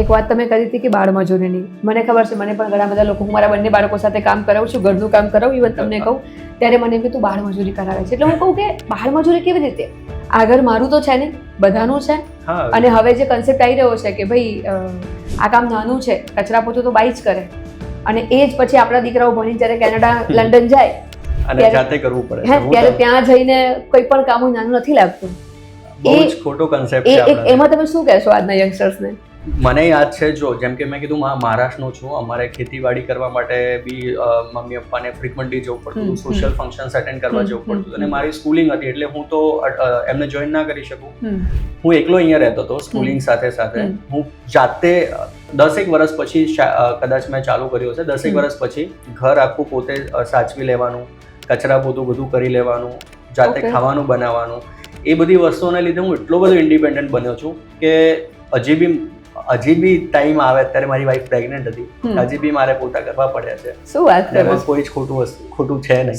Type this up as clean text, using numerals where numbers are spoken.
એક વાત તમે કરી હતી કે બાળમજૂરીની, મને ખબર છે, મને પણ ઘણા બધા લોકો, હું મારા બંને બાળકો સાથે કામ કરાવું છું, ઘરનું કામ કરાવું, ઇવન તમને કહું ત્યારે મને એમ કે તું બાળમજૂરી કરાવે છે, એટલે હું કહું કે બાળમજૂરી કેવી રીતે? આ ઘર મારું તો છે નહીં, બધાનું છે. અને હવે જે કન્સેપ્ટ આવી રહ્યો છે કે ભાઈ આ કામ નાનું છે, કચરા પોતું તો બાઈ જ કરે, અને એ જ પછી આપણા દીકરાઓ ભણી જ્યારે કેનેડા લંડન જાય અને જાતે કરવું પડે છે. ત્યારે ત્યાં જઈને કોઈ પણ કામ નાનું નથી લાગતું. બહુ જ ખોટો કન્સેપ્ટ છે આપણો. એમાં તમે શું કહેશો આજના યંગસ્ટર્સને? મને યાદ છે, જો જેમ કે મેં કીધું મહારાષ્ટ્રનો છું, અમારે ખેતીવાડી કરવા માટે બી મમ્મી પપ્પાને ફ્રિકવન્ટલી જવું પડતું હતું, સોશિયલ ફંક્શન્સ અટેન્ડ કરવા જવું પડતું હતું, અને મારી સ્કૂલિંગ હતી એટલે હું તો એમને જોઈન ના કરી શકું. હું એકલો અહીંયા રહેતો હતો સ્કૂલિંગ સાથે સાથે. હું જાતે 10 વર્ષ પછી કદાચ મેં ચાલુ કર્યું હશે. 10 વર્ષ પછી ઘર આખું પોતે સાચવી લેવાનું, કચરા પોતું બધું કરી લેવાનું, જાતે ખાવાનું બનાવવાનું, એ બધી વસ્તુઓને લીધે હું એટલો બધો ઇન્ડિપેન્ડન્ટ બન્યો છું કે હજી બી ટાઈમ આવે, અત્યારે મારી વાઈફ પ્રેગ્નન્ટ હતી, હજી બી મારે પોતા કરવા પડ્યા છે. શું વાત કરો? કોઈ જ ખોટું છે નહીં.